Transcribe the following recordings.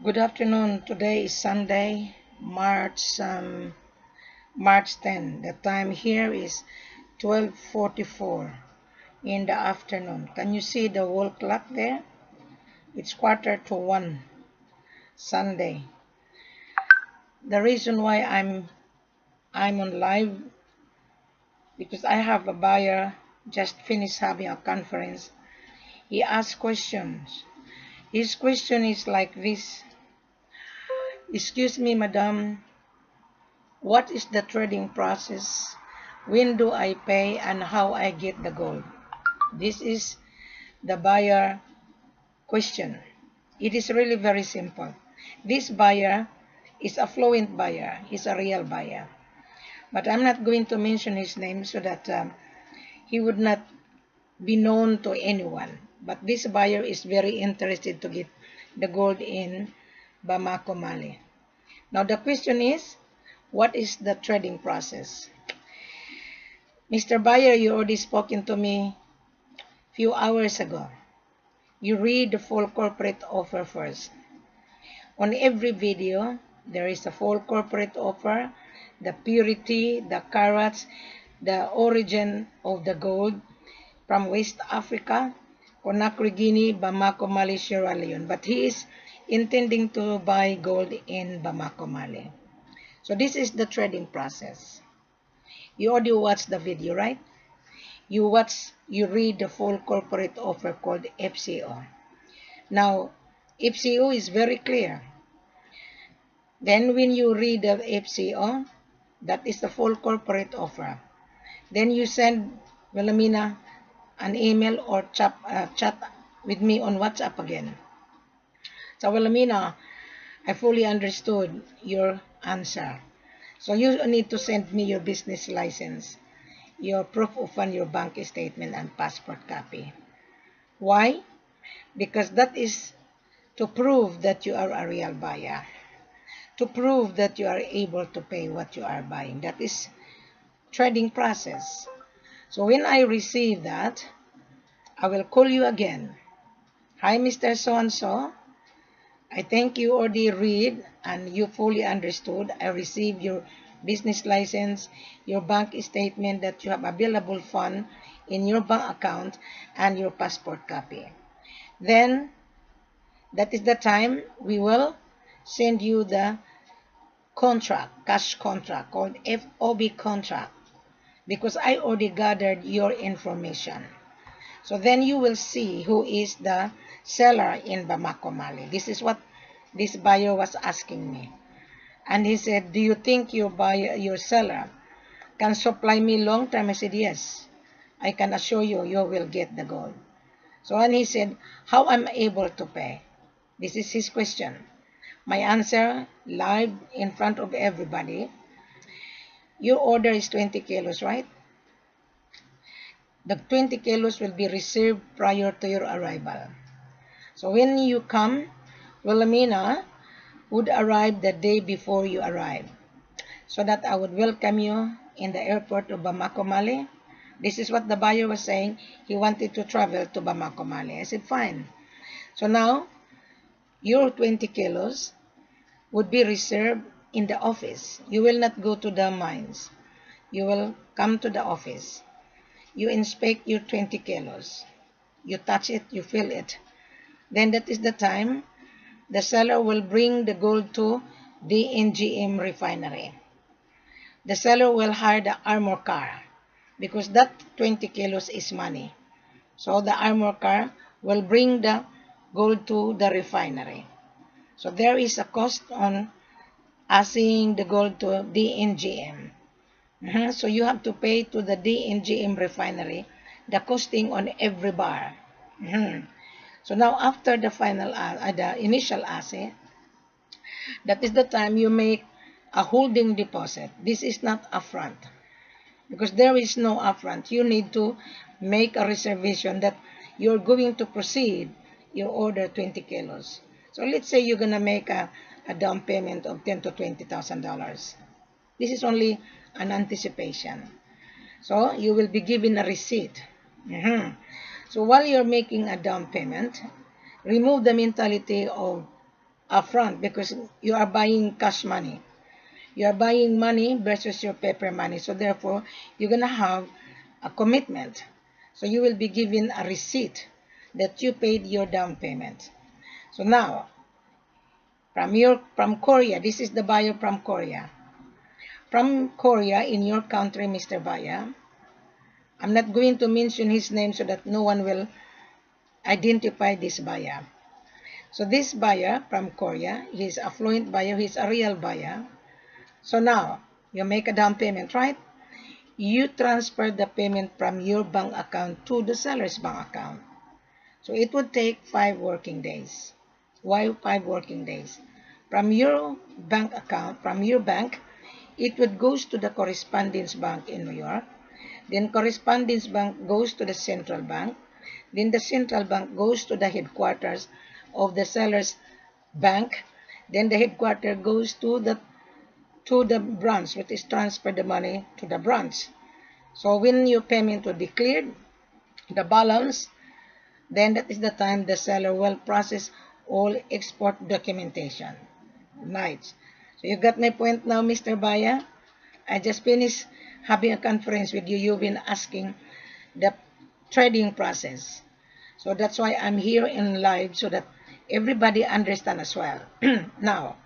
Good afternoon. Today is Sunday, March 10. The time here is 12:44 in the afternoon. Can you see the wall clock there? It's quarter to 1 Sunday. The reason why I'm on live because I have a buyer just finished having a conference. He asked questions. His question is like this. Excuse me, madam, what is the trading process? When do I pay and how I get the gold? This is the buyer question. It is really very simple. This buyer is a fluent buyer. He's a real buyer. But I'm not going to mention his name so that he would not be known to anyone. But this buyer is very interested to get the gold in Bamako, Mali. Now the question is, what is the trading process? Mr. Buyer, you already spoken to me a few hours ago. You read the full corporate offer first. On every video, there is a full corporate offer, the purity, the carats, the origin of the gold from West Africa, Conakry, Guinea, Bamako, Mali, Sierra Leone. But he is intending to buy gold in Bamako, Mali. So this is the trading process. You already watched the video, right? You read the full corporate offer called F.C.O. Now, F.C.O is very clear. Then when you read the F.C.O, that is the full corporate offer. Then you send Wilhelmina an email or chat with me on WhatsApp again. So Wilhelmina, I fully understood your answer. So you need to send me your business license, your proof of fund, your bank statement, and passport copy. Why? Because that is to prove that you are a real buyer, to prove that you are able to pay what you are buying. That is trading process. So when I receive that, I will call you again. Hi, Mr. So-and-so. I think you already read and you fully understood. I received your business license, your bank statement that you have available fund in your bank account, and your passport copy. Then, that is the time we will send you the contract, cash contract called FOB contract, because I already gathered your information. So then you will see who is the seller in Bamako, Mali. This is what this buyer was asking me. And he said, do you think your seller can supply me long term? I said, yes. I can assure you, you will get the gold. So and he said, how am I able to pay? This is his question. My answer, live in front of everybody. Your order is 20 kilos, right? The 20 kilos will be reserved prior to your arrival. So when you come, Wilhelmina would arrive the day before you arrive, so that I would welcome you in the airport of Bamako, Mali. This is what the buyer was saying. He wanted to travel to Bamako, Mali. I said, fine. So now, your 20 kilos would be reserved in the office. You will not go to the mines. You will come to the office. You inspect your 20 kilos. You touch it, you feel it. Then that is the time the seller will bring the gold to the NGM refinery. The seller will hire the armor car because that 20 kilos is money. So the armor car will bring the gold to the refinery. So there is a cost on assaying the gold to DNGM. So you have to pay to the DNGM refinery the costing on every bar. So now after the the initial assay, that is the time you make a holding deposit. This is not upfront because there is no upfront. You need to make a reservation that you're going to proceed your order 20 kilos. So let's say you're gonna make a down payment of $10,000 to $20,000. This is only an anticipation. So you will be given a receipt. So while you're making a down payment, remove the mentality of upfront because you are buying cash money. You are buying money versus your paper money. So therefore, you're going to have a commitment. So you will be given a receipt that you paid your down payment. So now, from Korea, this is the buyer from Korea. From Korea, in your country, Mr. Buyer, I'm not going to mention his name so that no one will identify this buyer. So this buyer from Korea, he's a affluent buyer, he's a real buyer. So now, you make a down payment, right? You transfer the payment from your bank account to the seller's bank account. So it would take 5 working days. Why 5 working days? From your bank account, from your bank, it would goes to the correspondence bank in New York. Then correspondence bank goes to the central bank. Then the central bank goes to the headquarters of the seller's bank. Then the headquarters goes to the branch, which is transfer the money to the branch. So when your payment will be cleared, the balance, then that is the time the seller will process all export documentation. Nice. So you got my point now, Mr. Buyer? I just finished having a conference with you. You've been asking the trading process. So that's why I'm here in live so that everybody understand as well. Now,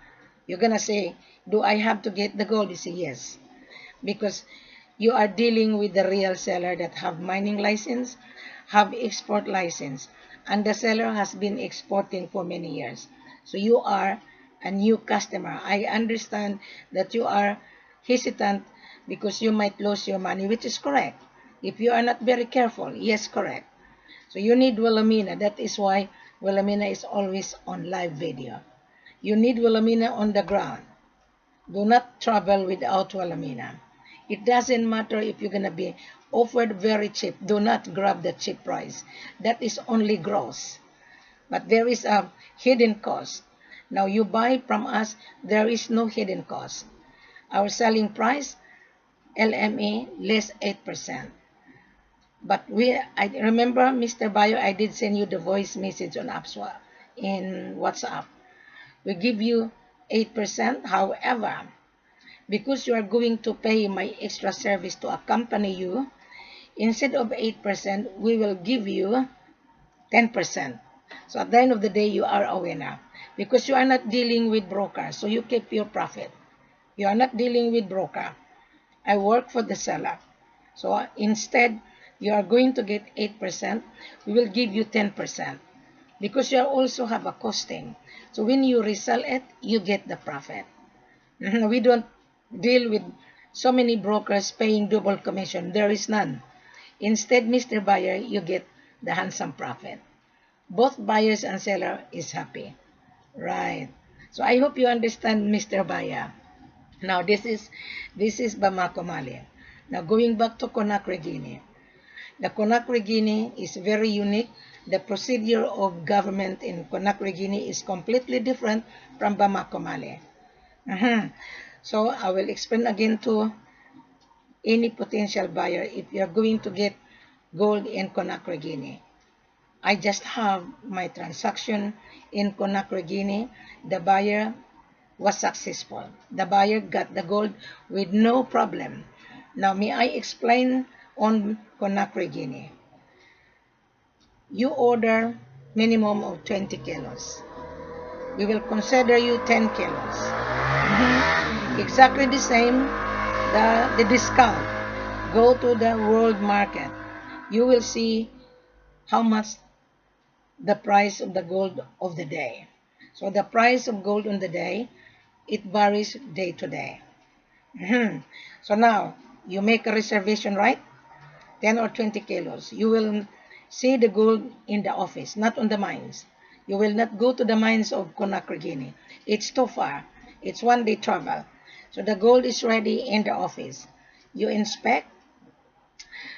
you're going to say, do I have to get the gold? You say yes. Because you are dealing with the real seller that have mining license, have export license, and the seller has been exporting for many years. So you are a new customer. I understand that you are hesitant because you might lose your money, which is correct. If you are not very careful, yes, correct. So you need Wilhelmina. That is why Wilhelmina is always on live video. You need Wilhelmina on the ground. Do not travel without Wilhelmina. It doesn't matter if you're going to be offered very cheap. Do not grab the cheap price. That is only gross. But there is a hidden cost. Now you buy from us, there is no hidden cost. Our selling price, LME, less 8%. But I remember, Mr. Bayo, I did send you the voice message on in WhatsApp. We give you 8%. However, because you are going to pay my extra service to accompany you, instead of 8%, we will give you 10%. So at the end of the day, you are a winner. Because you are not dealing with brokers, so you keep your profit. You are not dealing with broker. I work for the seller. So instead, you are going to get 8%. We will give you 10%. Because you also have a costing. So when you resell it, you get the profit. We don't deal with so many brokers paying double commission. There is none. Instead, Mr. Buyer, you get the handsome profit. Both buyers and seller is happy. Right. So I hope you understand, Mr. Buyer. Now this is Bamako, Mali. Now going back to Conakry, Guinea. The Conakry, Guinea is very unique. The procedure of government in Conakry, Guinea is completely different from Bamako, Mali. So I will explain again to any potential buyer if you are going to get gold in Conakry, Guinea. I just have my transaction in Conakry, Guinea. The buyer was successful. The buyer got the gold with no problem. Now may I explain on Conakry, Guinea. You order minimum of 20 kilos. We will consider you 10 kilos. Exactly the same, the discount. Go to the world market. You will see how much the price of the gold of the day. So the price of gold on the day, it varies day to day. So now, you make a reservation, right? 10 or 20 kilos. You will see the gold in the office, not on the mines. You will not go to the mines of Conakry, Guinea. It's too far. It's 1 day travel. So the gold is ready in the office. You inspect.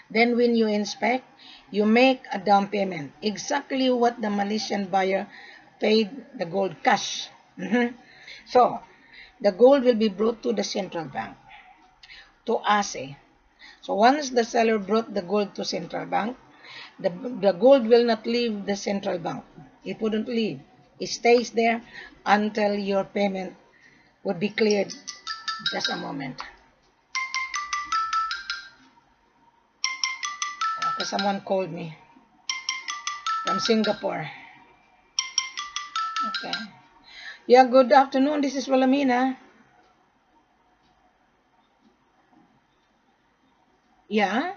Then when you inspect, you make a down payment. Exactly what the Malaysian buyer paid the gold cash. So the gold will be brought to the central bank, to ASE. So once the seller brought the gold to central bank, the gold will not leave the central bank. It wouldn't leave. It stays there until your payment would be cleared. Just a moment. Okay, someone called me from Singapore. Okay. Yeah, good afternoon. This is Wilhelmina. Yeah?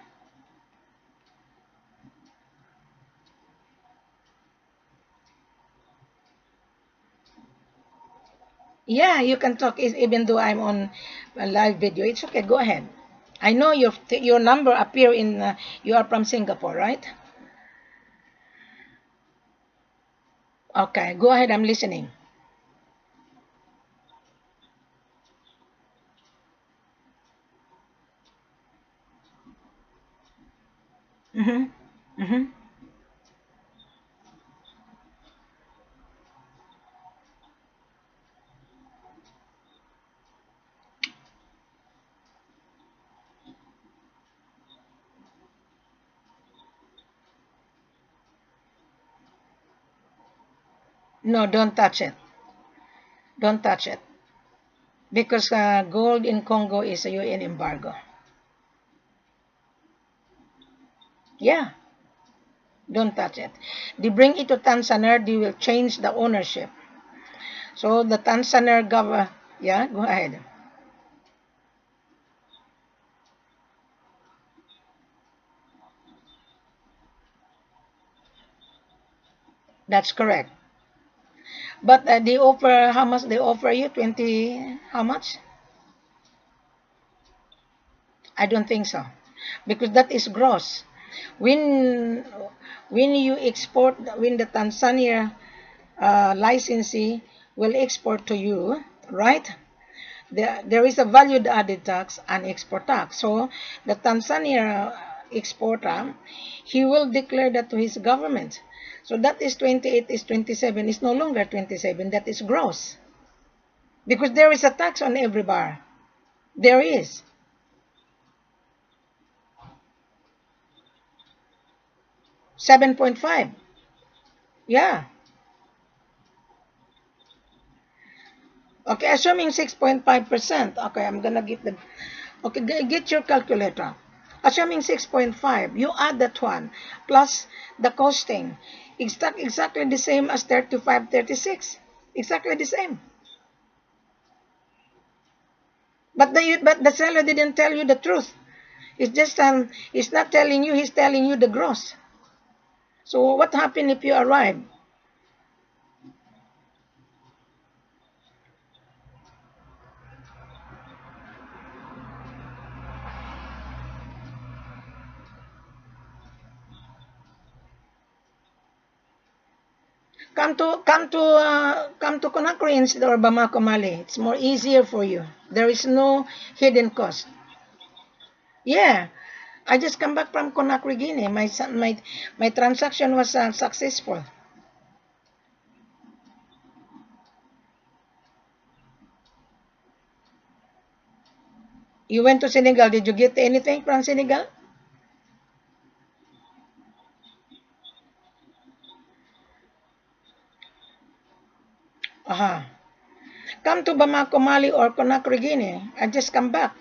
Yeah, you can talk even though I'm on a live video. It's okay. Go ahead. I know your number appear in you are from Singapore, right? Okay, go ahead. I'm listening. Mm-hmm. Mm-hmm. No, don't touch it. Don't touch it because gold in Congo is a UN embargo. Yeah, don't touch it. They bring it to Tanzania. They will change the ownership. So the Tanzania government. Yeah, go ahead. That's correct. But they offer how much they offer you? 20. How much? I don't think so, because that is gross. When you export, when the Tanzania licensee will export to you, right? There is a value added tax and export tax. So the Tanzania exporter, he will declare that to his government. So that is 28 is 27. It's no longer 27. That is gross because there is a tax on every bar. There is 7.5. Yeah. Okay, assuming 6.5%. Okay, I'm gonna get the. Okay, get your calculator. Assuming 6.5, you add that one plus the costing. Exactly the same as 35, 36. Exactly the same. But the seller didn't tell you the truth. It's just he's not telling you, he's telling you the gross. So what happened if you arrive? Come to Conakry instead or Bamako, Mali. It's more easier for you. There is no hidden cost. Yeah, I just come back from Conakry, Guinea. My transaction was successful. You went to Senegal. Did you get anything from Senegal? Aha. Come to Bamako, Mali or Conakry, Guinea. I just come back.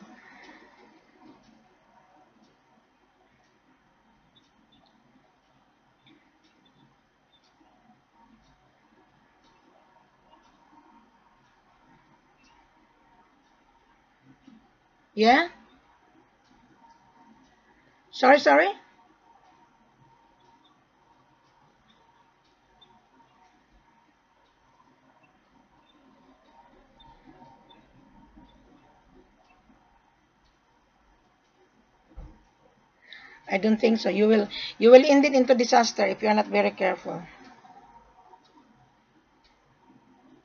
Yeah? Sorry, sorry? I don't think so. You will end it into disaster if you are not very careful.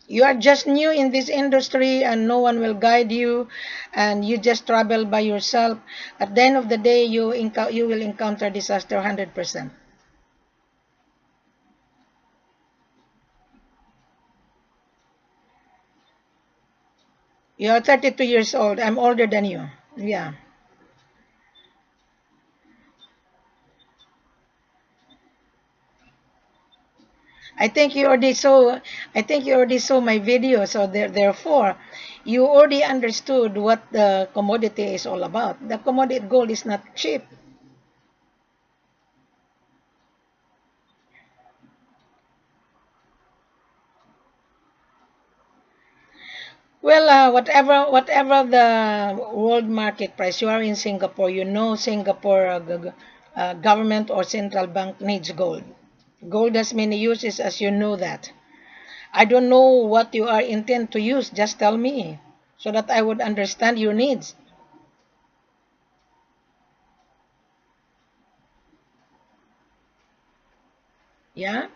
You are just new in this industry and no one will guide you and you just travel by yourself. At the end of the day, you will encounter disaster 100%. You are 32 years old. I'm older than you. Yeah. I think you already saw. I think you already saw my video. So therefore, you already understood what the commodity is all about. The commodity gold is not cheap. Well, whatever the world market price, you are in Singapore. You know Singapore government or central bank needs gold. Gold has many uses, as you know that. I don't know what you are intend to use. Just tell me so that I would understand your needs. Yeah,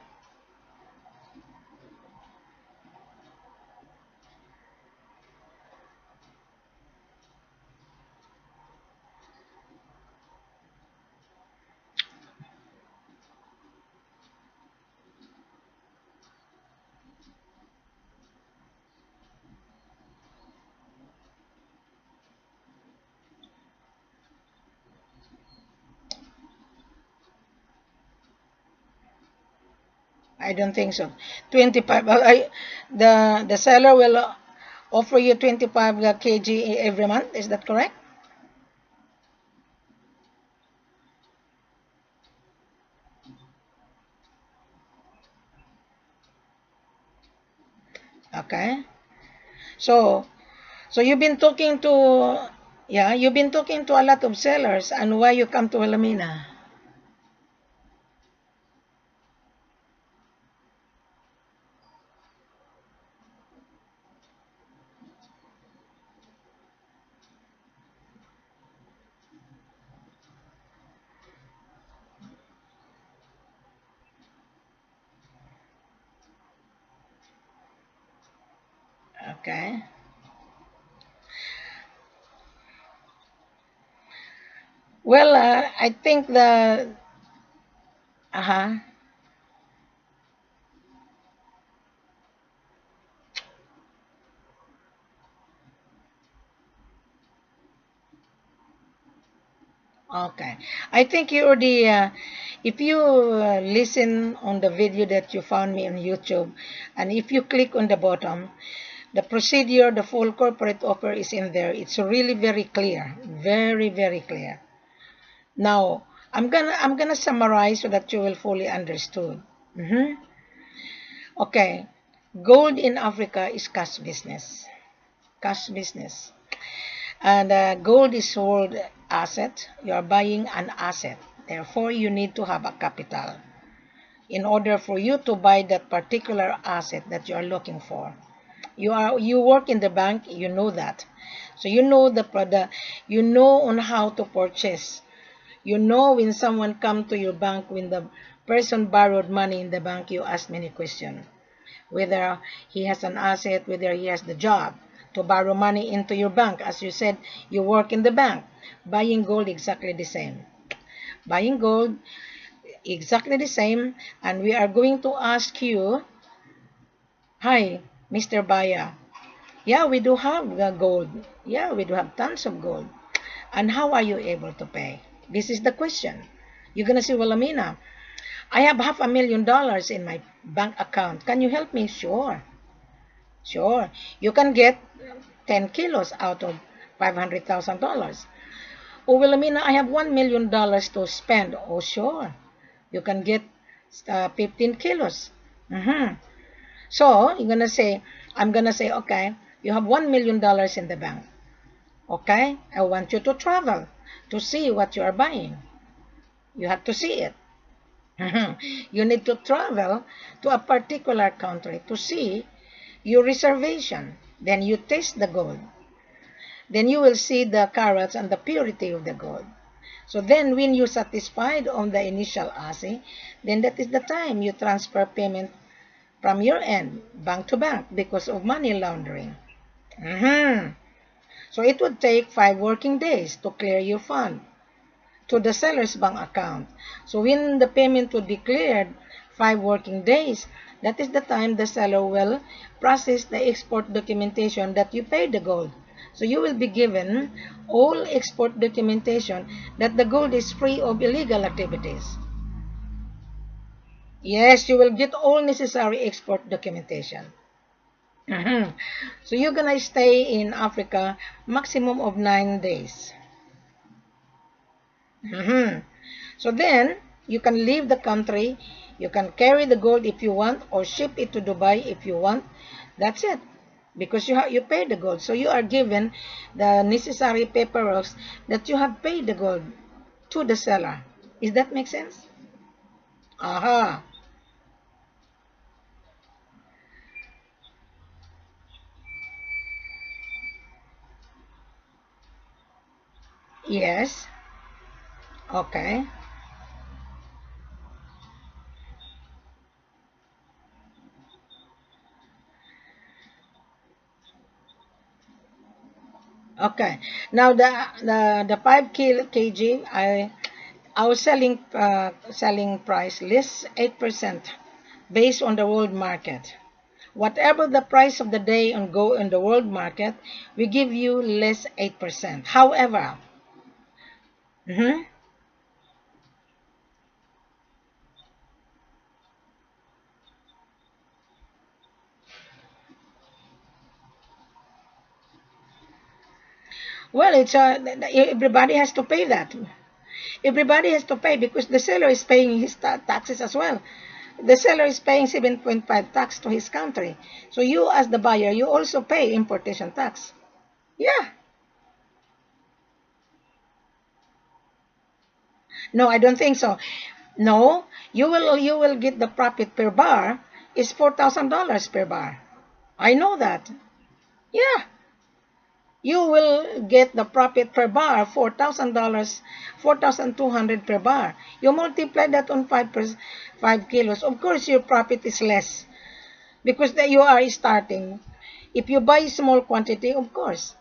I don't think so. 25. The seller will offer you 25 kg every month. Is that correct? Okay. So so you've been talking to, yeah, you've been talking to a lot of sellers, and why you come to Alamina? Okay. Well, I think the uh-huh. Okay. I think you already, if you listen on the video that you found me on YouTube, and if you click on the bottom, the procedure, the full corporate offer is in there. It's really very clear, very, very clear. Now, I'm gonna summarize so that you will fully understood. Mhm. Okay, gold in Africa is cash business. Cash business. And gold is sold asset. You are buying an asset. Therefore, you need to have a capital in order for you to buy that particular asset that you are looking for. You work in the bank, you know that. So you know you know on how to purchase. You know when someone come to your bank, when the person borrowed money in the bank, you ask many questions. Whether he has an asset, whether he has the job to borrow money into your bank. As you said, you work in the bank. Buying gold, exactly the same. Buying gold, exactly the same. And we are going to ask you, hi, Mr. Baya. Yeah, we do have gold. Yeah, we do have tons of gold. And how are you able to pay? This is the question. You're going to say, well, Amina, I have $500,000 in my bank account. Can you help me? Sure. Sure. You can get 10 kilos out of $500,000. Oh, Wilhelmina, I have $1 million to spend. Oh, sure. You can get 15 kilos. Mhm. So, I'm gonna say, okay, you have $1 million in the bank. Okay, I want you to travel to see what you are buying. You have to see it. Mhm. You need to travel to a particular country to see your reservation. Then you taste the gold. Then you will see the carats and the purity of the gold. So then when you're satisfied on the initial assay, then that is the time you transfer payment from your end, bank to bank, because of money laundering. Mhm. So it would take 5 working days to clear your fund to the seller's bank account. So when the payment would be cleared, 5 working days, that is the time the seller will process the export documentation that you paid the gold. So you will be given all export documentation that the gold is free of illegal activities. Yes, you will get all necessary export documentation. Mhm. So you're gonna stay in Africa maximum of 9 days. Mhm. So then you can leave the country. You can carry the gold if you want, or ship it to Dubai if you want. That's it, because you paid the gold. So you are given the necessary paperwork that you have paid the gold to the seller. Does that make sense? Aha. Yes. Okay. Okay. Now the 5 kg I was selling price list 8% based on the world market. Whatever the price of the day on go in the world market, we give you less 8%. However, mhm, well, it's everybody has to pay that. Everybody has to pay because the seller is paying his taxes as well. The seller is paying 7.5 tax to his country. So you as the buyer, you also pay importation tax. Yeah. No, I don't think so. No, you will get the profit per bar is $4,000 per bar. I know that. Yeah. You will get the profit per bar $4,000, 4,200 per bar. You multiply that on 5 kilos. Of course, your profit is less because you are starting. If you buy small quantity, of course.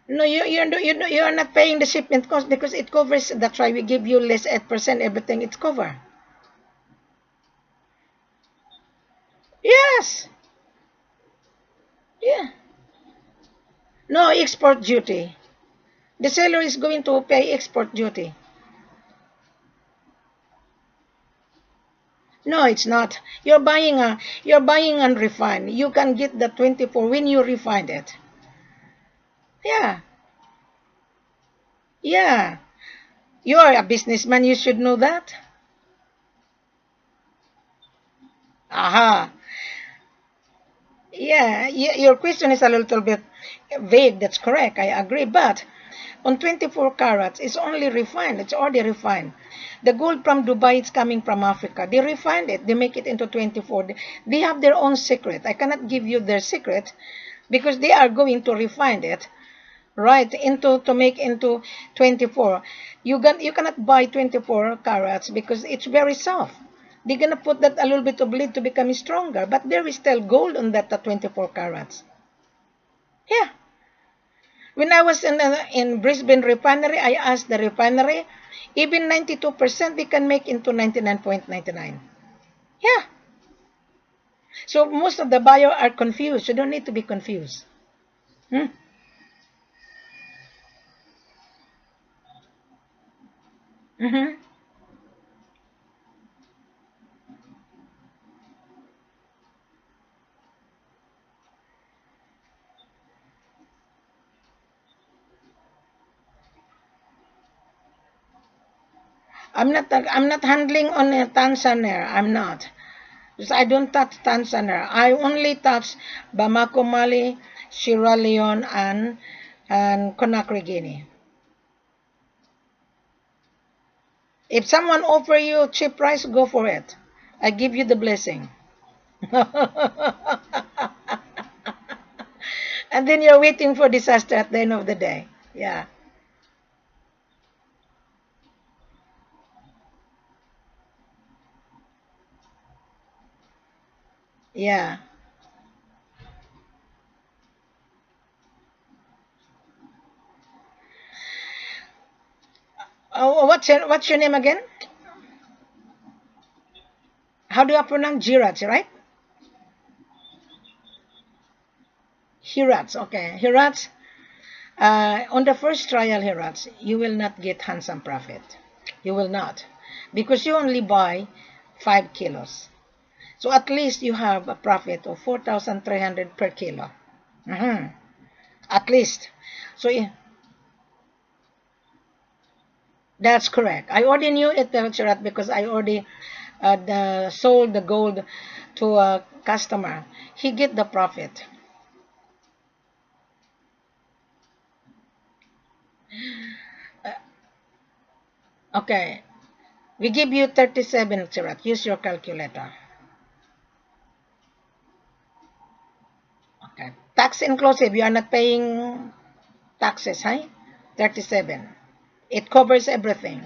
No, you're not paying the shipment cost because it covers. That's why we give you less 8%. Everything it's covered. Yes. Yeah. No export duty. The seller is going to pay export duty. No, it's not. You're buying unrefined. You can get the 24 when you refine it. Yeah. Yeah. You're a businessman, you should know that. Aha. Yeah, your question is a little bit vague. That's correct. I agree. But on 24 carats, it's only refined. It's already refined. The gold from Dubai is coming from Africa. They refined it. They make it into 24. They have their own secret. I cannot give you their secret because they are going to refine it, right, into to make into 24. You cannot buy 24 carats because it's very soft. They're gonna put that a little bit of lead to become stronger, but there is still gold on that 24 carats. Yeah. When I was in Brisbane refinery, I asked the refinery, even 92% they can make into 99.99. Yeah. So most of the buyer are confused. You don't need to be confused. Hmm? Mm-hmm. I'm not handling on a Tanzania. I'm not. Because I don't touch Tanzania. I only touch Bamako, Mali, Sierra Leone, and Conakry, Guinea. If someone offer you cheap price, go for it. I give you the blessing. And then you're waiting for disaster at the end of the day. Yeah. Yeah. what's your name again? How do you pronounce Carats, right? Carats, okay. Carats, on the first trial, Carats, you will not get handsome profit. You will not. Because you only buy 5 kilos. So at least you have a profit of 4,300 per kilo. At least. So yeah, that's correct. I already knew it, Charat, because I already sold the gold to a customer. He get the profit. Okay. We give you 37, Charat. Use your calculator. Okay. Tax inclusive. You are not paying taxes, huh? 37. It covers everything.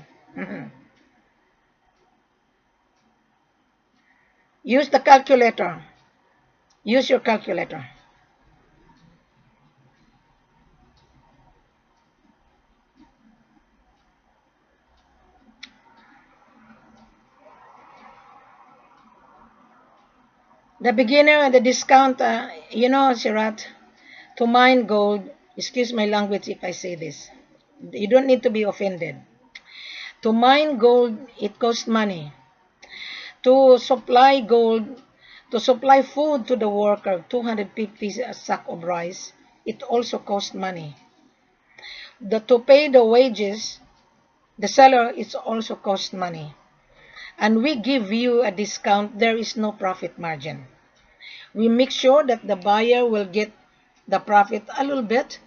Use the calculator. Use your calculator. The beginner and the discount, you know, Charat, to mine gold, excuse my language if I say this. You don't need to be offended. To mine gold, it costs money. To supply gold, to supply food to the worker, 250 a sack of rice, it also costs money. To pay the wages, the seller, it also costs money. And we give you a discount, there is no profit margin. We make sure that the buyer will get the profit a little bit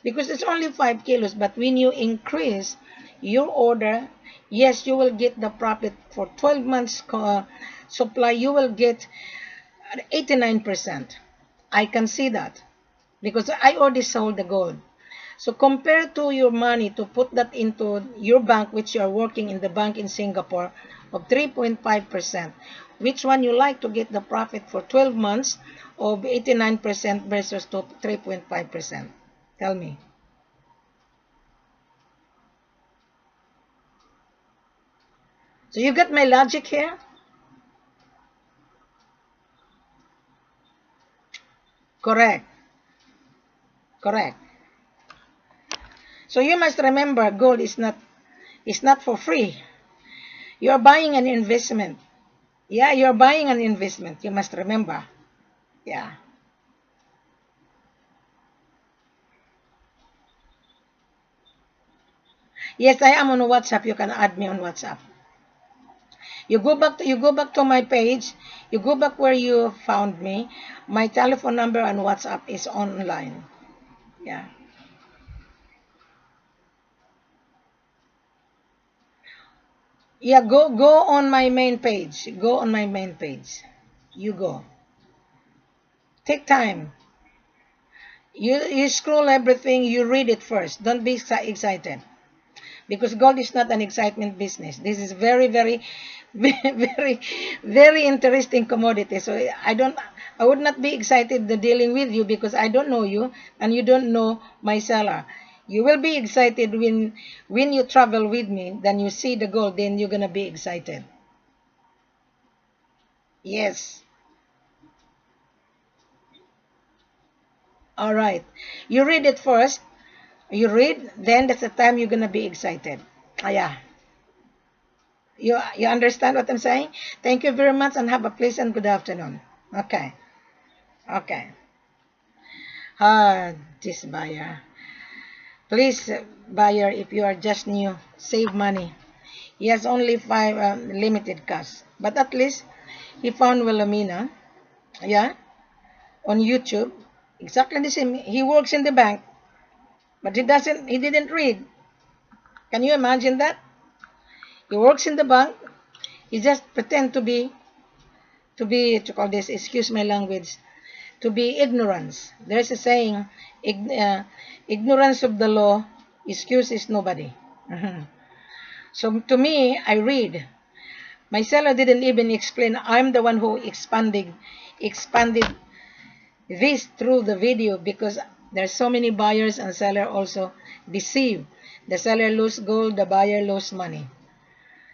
because it's only 5 kilos, but when you increase your order, yes, you will get the profit for 12 months supply. You will get 89%. I can see that because I already sold the gold. So compared to your money to put that into your bank, which you are working in the bank in Singapore of 3.5%, which one you like to get the profit for 12 months of 89% versus to 3.5%? Tell me. So you get my logic here? Correct. Correct. So you must remember gold is not for free. You're buying an investment. Yeah, you're buying an investment. You must remember. Yeah. Yes, I am on WhatsApp. You can add me on WhatsApp. You go back to my page. You go back where you found me. My telephone number and WhatsApp is online. Yeah. Yeah, go on my main page. Go on my main page. You go. Take time. You scroll everything, you read it first. Don't be excited. Because gold is not an excitement business. This is very, very, very, very interesting commodity. So I would not be excited dealing with you because I don't know you and you don't know my seller. You will be excited when you travel with me, then you see the gold, then you're gonna be excited. Yes. All right. You read it first. You read, then that's the time you're gonna be excited. Yeah. You understand what I'm saying? Thank you very much and have a pleasant good afternoon. Okay. Okay. This buyer. Please, buyer, if you are just new, save money. He has only 5 limited cash. But at least he found Wilhelmina. Yeah. On YouTube. Exactly the same. He works in the bank. But he didn't read. Can you imagine that? He works in the bank. He just pretend to call this, excuse my language, to be ignorance. There's a saying, ignorance of the law excuses nobody. So to me, I read. My seller didn't even explain. I'm the one who expanded this through the video because there's so many buyers and seller also deceive. The seller lose gold, the buyer lose money.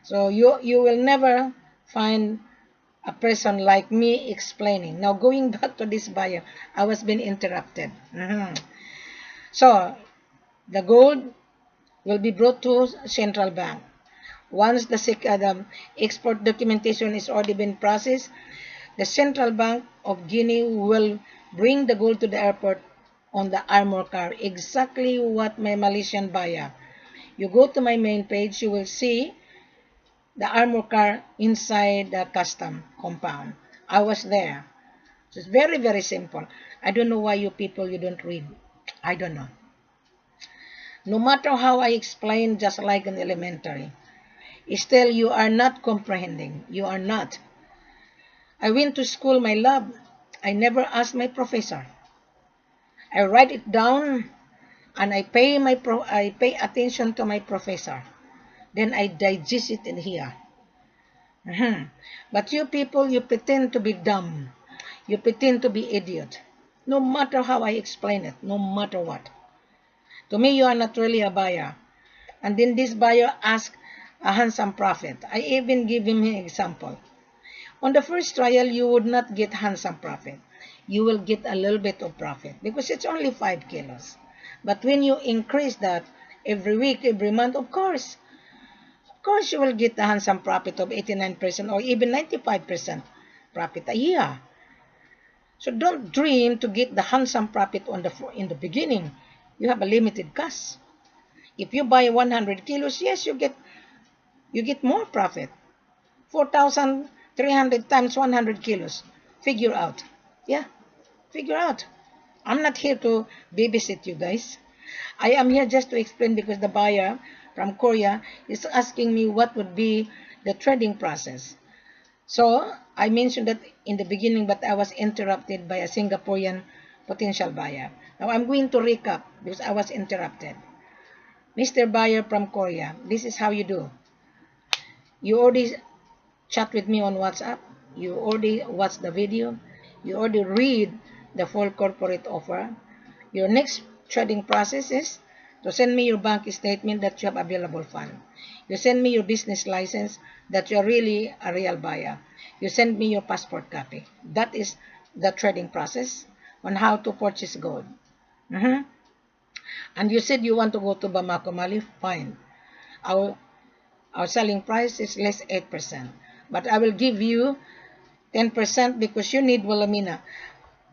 So you will never find a person like me explaining. Now going back to this buyer, I was being interrupted. So the gold will be brought to central bank. Once the export documentation is already been processed, the Central Bank of Guinea will bring the gold to the airport on the armor car. Exactly what my Malaysian buyer. You go to my main page, you will see the armor car inside the custom compound. I was there. So it's very, very simple. I don't know why you people, you don't read. I don't know. No matter how I explain, just like in elementary, still you are not comprehending. You are not. I went to school, my love. I never asked my professor. I write it down and I pay attention to my professor. Then I digest it in here. But you people, you pretend to be dumb. You pretend to be idiot. No matter how I explain it, no matter what. To me, you are not really a buyer. And then this buyer asked a handsome profit. I even give him an example. On the first trial, you would not get handsome profit. You will get a little bit of profit because it's only 5 kilos. But when you increase that every week, every month, of course you will get a handsome profit of 89% or even 95% profit a year. So don't dream to get the handsome profit in the beginning. You have a limited cash. If you buy 100 kilos, yes, you get more profit. 4,300 times 100 kilos. Figure out. Yeah, figure out. I'm not here to babysit you guys. I am here just to explain because the buyer from Korea is asking me what would be the trading process. So I mentioned that in the beginning, but I was interrupted by a Singaporean potential buyer. Now I'm going to recap because I was interrupted. Mr. Buyer from Korea, this is how you do. You already chat with me on WhatsApp. You already watch the video. You already read the full corporate offer. Your next trading process is to send me your bank statement that you have available fund. You send me your business license that you're really a real buyer. You send me your passport copy. That is the trading process on how to purchase gold. And you said you want to go to Bamako, Mali. Fine. Our selling price is less 8%. But I will give you 10% because you need Wilhelmina.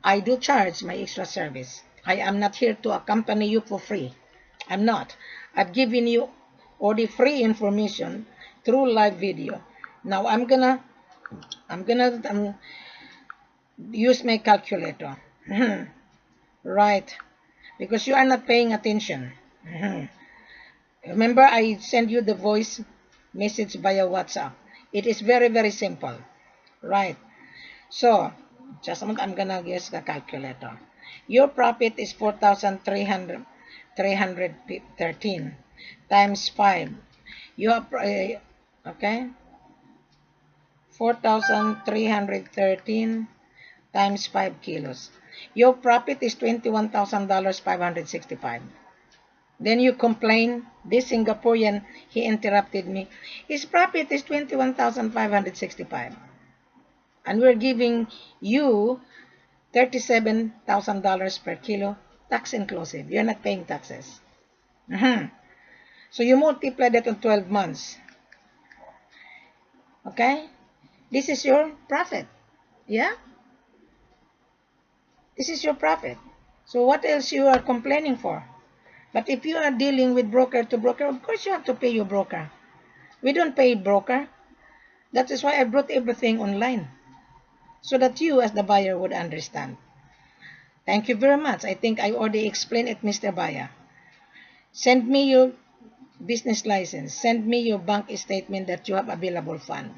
I do charge my extra service. I am not here to accompany you for free. I'm not. I've given you all the free information through live video. Now I'm gonna use my calculator. Right. Because you are not paying attention. Remember, I send you the voice message via WhatsApp. It is very, very simple. Right. So, just a moment, I'm going to use the calculator. Your profit is 4,313 times 5. You have, okay, 4,313 times 5 kilos. Your profit is $21,565. Then you complain, this Singaporean, he interrupted me. His profit is $21,565. And we're giving you $37,000 per kilo, tax inclusive. You're not paying taxes. So you multiply that on 12 months. Okay? This is your profit. Yeah? This is your profit. So what else you are complaining for? But if you are dealing with broker to broker, of course you have to pay your broker. We don't pay broker. That is why I brought everything online. So that you as the buyer would understand. Thank you very much. I think I already explained it, Mr. Buyer. Send me your business license. Send me your bank statement that you have available fund.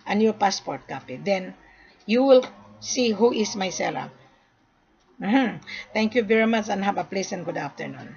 And your passport copy. Then you will see who is my seller. Thank you very much and have a pleasant good afternoon.